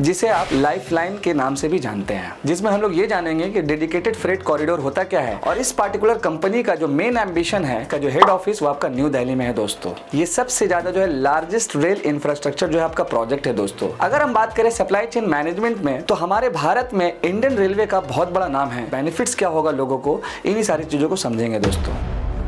जिसे आप लाइफलाइन के नाम से भी जानते हैं, जिसमें हम लोग ये जानेंगे कि डेडिकेटेड फ्रेट कॉरिडोर होता क्या है और इस पार्टिकुलर कंपनी का जो मेन एम्बिशन है का जो हेड ऑफिस वो आपका न्यू दिल्ली में है दोस्तों। ये सबसे ज्यादा जो है लार्जेस्ट रेल इंफ्रास्ट्रक्चर जो है आपका प्रोजेक्ट है दोस्तों। अगर हम बात करें सप्लाई चेन मैनेजमेंट में तो हमारे भारत में इंडियन रेलवे का बहुत बड़ा नाम है। बेनिफिट्स क्या होगा लोगों को, इन्हीं सारी चीजों को समझेंगे दोस्तों,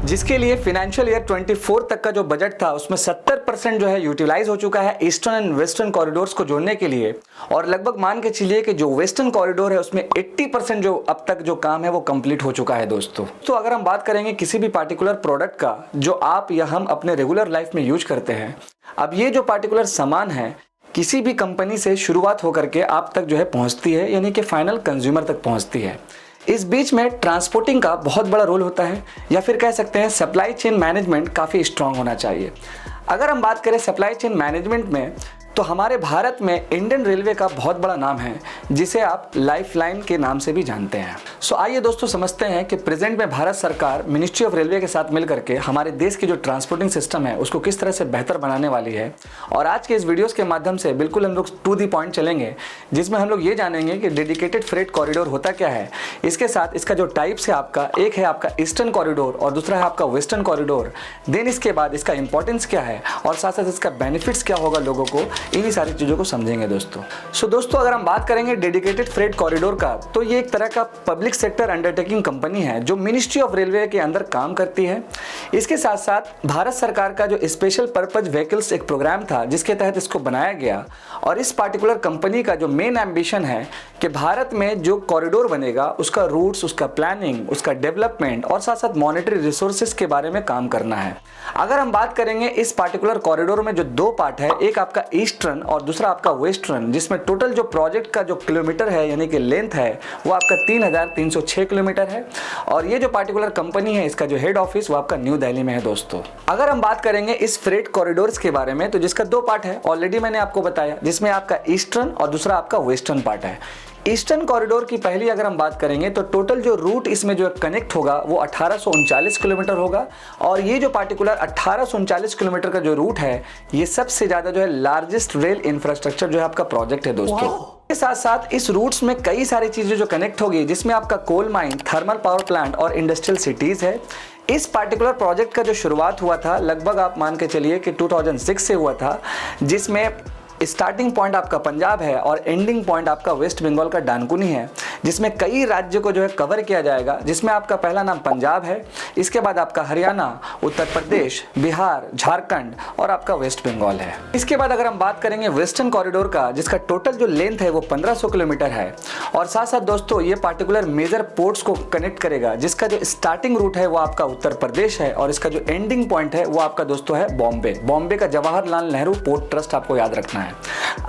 जिसके लिए फाइनेंशियल ईयर 24 तक का जो बजट था उसमें 70% जो है यूटिलाइज हो चुका है ईस्टर्न एंड वेस्टर्न कॉरिडोर्स को जोड़ने के लिए, और लगभग मान के चलिए कि जो वेस्टर्न कॉरिडोर है उसमें 80% जो अब तक जो काम है वो कंप्लीट हो चुका है दोस्तों। तो अगर हम बात करेंगे किसी भी पार्टिकुलर प्रोडक्ट का जो आप या हम अपने रेगुलर लाइफ में यूज करते हैं, अब ये जो पार्टिकुलर सामान है किसी भी कंपनी से शुरुआत होकर के आप तक जो है पहुंचती है, यानी कि फाइनल कंज्यूमर तक पहुंचती है। इस बीच में ट्रांसपोर्टिंग का बहुत बड़ा रोल होता है, या फिर कह सकते हैं सप्लाई चेन मैनेजमेंट काफ़ी स्ट्रांग होना चाहिए। अगर हम बात करें सप्लाई चेन मैनेजमेंट में तो हमारे भारत में इंडियन रेलवे का बहुत बड़ा नाम है, जिसे आप लाइफलाइन के नाम से भी जानते हैं। सो आइए दोस्तों समझते हैं कि प्रेजेंट में भारत सरकार मिनिस्ट्री ऑफ रेलवे के साथ मिलकर के हमारे देश की जो ट्रांसपोर्टिंग सिस्टम है उसको किस तरह से बेहतर बनाने वाली है। और आज के इस वीडियोस के माध्यम से बिल्कुल हम लोग टू दी पॉइंट चलेंगे, जिसमें हम लोग ये जानेंगे कि डेडिकेटेड फ्रेट कॉरिडोर होता क्या है, इसके साथ इसका जो टाइप्स है आपका, एक है आपका ईस्टर्न कॉरिडोर और दूसरा है आपका वेस्टर्न कॉरिडोर, देन इसके बाद इसका इंपॉर्टेंस क्या है और साथ साथ इसका बेनिफिट्स क्या होगा लोगों को, इन्हीं सारी चीजों को समझेंगे दोस्तों। सो दोस्तों अगर हम बात करेंगे डेडिकेटेड फ्रेट कॉरिडोर का तो ये एक तरह का पब्लिक सेक्टर अंडरटेकिंग कंपनी है जो मिनिस्ट्री ऑफ रेलवे के अंदर काम करती है। इसके साथ साथ भारत सरकार का जो स्पेशल पर्पज व्हीकल्स एक प्रोग्राम था जिसके तहत इसको बनाया गया, और इस पार्टिकुलर कंपनी का जो मेन एम्बिशन है कि भारत में जो कॉरिडोर बनेगा उसका रूट्स, उसका प्लानिंग, उसका डेवलपमेंट और साथ साथ मॉनेटरी रिसोर्सेज के बारे में काम करना है। अगर हम बात करेंगे इस पार्टिकुलर कॉरिडोर में जो दो पार्ट है, एक आपका ईस्टर्न और दूसरा आपका वेस्टर्न, जिसमें टोटल जो प्रोजेक्ट का जो किलोमीटर है यानी कि लेंथ है वो आपका 3306 किलोमीटर है, और ये जो पार्टिकुलर कंपनी है इसका जो हेड ऑफिस वो आपका न्यू दिल्ली में है दोस्तों। अगर हम बात करेंगे इस फ्रेट कॉरिडोर्स के बारे में तो जिसका दो पार्ट है ऑलरेडी मैंने आपको बताया, जिसमें आपका ईस्टर्न और दूसरा आपका वेस्टर्न पार्ट है। ईस्टर्न कॉरिडोर की पहली अगर हम बात करेंगे तो टोटल जो रूट इसमें जो कनेक्ट होगा वो 1839 किलोमीटर होगा, और ये जो पार्टिकुलर 1839 किलोमीटर का जो रूट है ये सबसे ज्यादा जो है लार्जेस्ट रेल इंफ्रास्ट्रक्चर जो है आपका प्रोजेक्ट है दोस्तों। के साथ साथ इस रूट्स में कई सारी चीजें जो कनेक्ट होगी, जिसमें आपका coal mine, thermal power plant और इंडस्ट्रियल सिटीज है। इस पार्टिकुलर प्रोजेक्ट का जो शुरुआत हुआ था लगभग आप मान के चलिए कि 2006 से हुआ था, जिसमें स्टार्टिंग पॉइंट आपका पंजाब है और एंडिंग पॉइंट आपका वेस्ट बंगाल का डानकुनी है, जिसमें कई राज्यों को जो है कवर किया जाएगा, जिसमें आपका पहला नाम पंजाब है, इसके बाद आपका हरियाणा, उत्तर प्रदेश, बिहार, झारखंड और आपका वेस्ट बंगाल है। इसके बाद अगर हम बात करेंगे वेस्टर्न कॉरिडोर का, जिसका टोटल जो लेंथ है वो 1500 किलोमीटर है, और साथ साथ दोस्तों ये पार्टिकुलर मेजर पोर्ट्स को कनेक्ट करेगा, जिसका जो स्टार्टिंग रूट है वो आपका उत्तर प्रदेश है और इसका जो एंडिंग पॉइंट है वो आपका दोस्तों है बॉम्बे का जवाहरलाल नेहरू पोर्ट ट्रस्ट, आपको याद रखना है।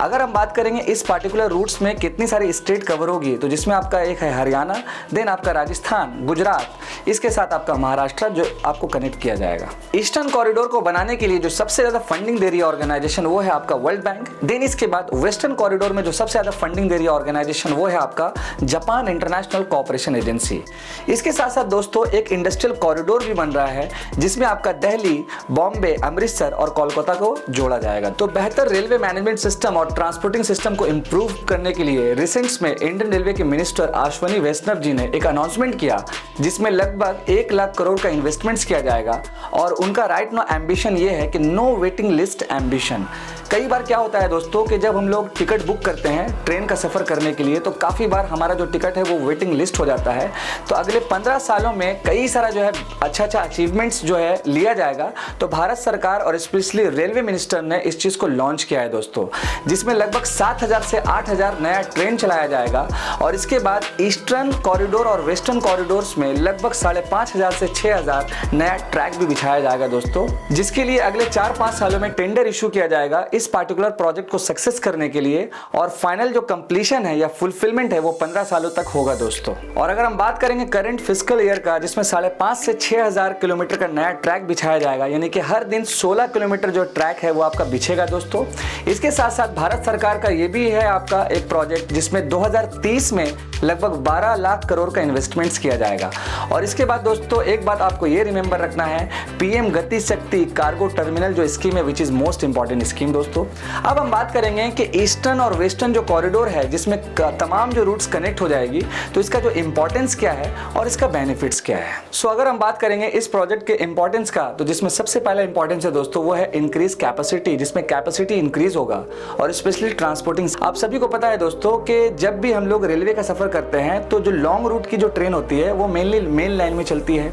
अगर हम बात करेंगे इस पार्टिकुलर रूट्स में कितनी सारी स्टेट कवर होगी तो जिसमें आपका एक है हरियाणा, देन आपका राजस्थान, गुजरात, इसके साथ आपका महाराष्ट्र जो आपको कनेक्ट किया जाएगा। ईस्टर्न कॉरिडोर को बनाने के लिए जो सबसे ज्यादा फंडिंग दे रही है ऑर्गेनाइजेशन वो है आपका वर्ल्ड बैंक। देन इसके बाद वेस्टर्न कॉरिडोर में जो सबसे ज्यादा फंडिंग दे रही है ऑर्गेनाइजेशन वो है आपका जापान इंटरनेशनल कोऑपरेशन एजेंसी। इसके साथ साथ दोस्तों एक इंडस्ट्रियल कॉरिडोर भी बन रहा है जिसमें आपका दिल्ली, बॉम्बे, अमृतसर और कोलकाता को जोड़ा जाएगा। तो बेहतर रेलवे मैनेजमेंट सिस्टम और ट्रांसपोर्टिंग सिस्टम को इंप्रूव करने के लिए रिसेंट्स में इंडियन रेलवे के मिनिस्टर अश्विनी वैष्णव जी ने एक अनाउंसमेंट किया, जिसमें लगभग 1 लाख करोड़ का इन्वेस्टमेंट्स किया जाएगा, और उनका राइट नाउ एम्बिशन ये है कि नो वेटिंग लिस्ट एम्बिशन। कई बार क्या होता है दोस्तों कि जब हम लोग टिकट बुक करते हैं ट्रेन का सफर करने के लिए तो काफी बार हमारा जो टिकट है वो वेटिंग लिस्ट हो जाता है। तो अगले 15 सालों में कई सारा जो है अच्छा अचीवमेंट्स जो है लिया जाएगा। तो भारत सरकार और स्पेशली रेलवे मिनिस्टर ने इस चीज को लॉन्च किया है दोस्तों, जिसमें लगभग 7000 से 8000 नया ट्रेन चलाया जाएगा, और इसके बाद ईस्टर्न कॉरिडोर और वेस्टर्न कॉरिडोर्स में लगभग 5500 से 6000 नया ट्रैक भी बिछाया जाएगा दोस्तों, जिसके लिए अगले 4-5 सालों में टेंडर इशू किया जाएगा इस पार्टिकुलर प्रोजेक्ट को सक्सेस करने के लिए, और फाइनल जो कंप्लीशन है या फुलफिलमेंट है वो 15 सालों तक होगा दोस्तों। और अगर हम बात करेंगे करंट फिस्कल ईयर का, जिसमें 5,500 से 6,000 किलोमीटर का नया ट्रैक बिछाया जाएगा, यानी कि हर दिन 16 किलोमीटर जो ट्रैक है वो आपका बिछेगा दोस्तों। इसके साथ साथ भारत सरकार का ये भी है आपका एक प्रोजेक्ट जिसमें 2030 में लगभग 12 लाख करोड़ का इन्वेस्टमेंट्स किया जाएगा। और इसके बाद दोस्तों एक बात आपको ये रिमेंबर रखना है, पीएम गति शक्ति कार्गो टर्मिनल जो स्कीम है which is most important scheme दोस्तों। अब हम बात करेंगे कि ईस्टर्न और वेस्टर्न जो कॉरिडोर है जिसमें तमाम जो रूट्स कनेक्ट हो जाएगी, तो इसका जो इंपॉर्टेंस क्या है और इसका बेनिफिट्स क्या है। सो अगर हम बात करेंगे इस प्रोजेक्ट के इंपॉर्टेंस का, तो जिसमें सबसे पहला इंपॉर्टेंस है दोस्तों वो है इंक्रीज कैपेसिटी, जिसमें कैपेसिटी इंक्रीज होगा और स्पेशली ट्रांसपोर्टिंग। आप सभी को पता है दोस्तों कि जब भी हम लोग रेलवे का सफर करते हैं तो जो लॉन्ग रूट की जो ट्रेन होती है वो मेनली मेन लाइन में चलती है,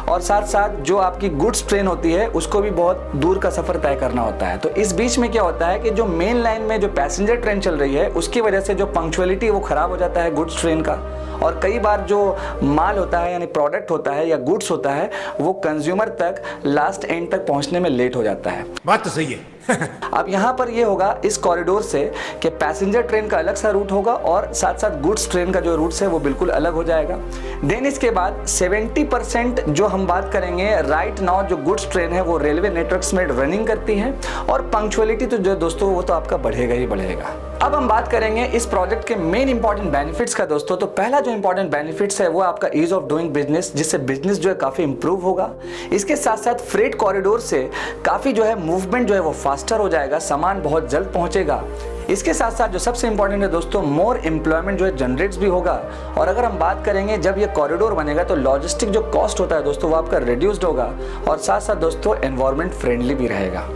और साथ साथ जो आपकी गुड्स ट्रेन होती है उसको भी बहुत दूर का सफर तय करना होता है। तो इस बीच में क्या होता है कि जो मेन लाइन में जो पैसेंजर ट्रेन चल रही है उसकी वजह से जो पंक्चुअलिटी वो खराब हो जाता है गुड्स ट्रेन का, और कई बार जो माल होता है यानी प्रोडक्ट होता है या गुड्स होता है वो कंज्यूमर तक लास्ट एंड तक पहुंचने में लेट हो जाता है। बात तो सही है। अब यहाँ पर ये होगा इस कॉरिडोर से कि पैसेंजर ट्रेन का अलग सा रूट होगा और साथ साथ गुड्स ट्रेन का जो रूट है वो बिल्कुल अलग हो जाएगा। देन इसके बाद 70% जो हम बात करेंगे राइट नाउ जो गुड्स ट्रेन है वो रेलवे नेटवर्क्स में रनिंग करती है, और पंक्चुअलिटी तो जो दोस्तों वो तो आपका बढ़ेगा ही बढ़ेगा। अब हम बात करेंगे इस प्रोजेक्ट के मेन इंपॉर्टेंट बेनिफिट्स का दोस्तों। तो पहला जो इंपॉर्टेंट बेनिफिट्स है वो आपका ईज ऑफ डूइंग बिजनेस, जिससे बिजनेस जो है काफी इंप्रूव होगा। इसके साथ साथ फ्रेट कॉरिडोर से काफी जो है मूवमेंट जो है वो फास्टर हो जाएगा, सामान बहुत जल्द पहुंचेगा। इसके साथ साथ जो सबसे इंपॉर्टेंट है दोस्तों मोर एम्प्लॉयमेंट जो है जनरेट्स भी होगा। और अगर हम बात करेंगे जब ये कॉरिडोर बनेगा तो लॉजिस्टिक जो कॉस्ट होता है दोस्तों वो आपका रिड्यूस्ड होगा, और साथ साथ दोस्तों एनवायरमेंट फ्रेंडली भी रहेगा।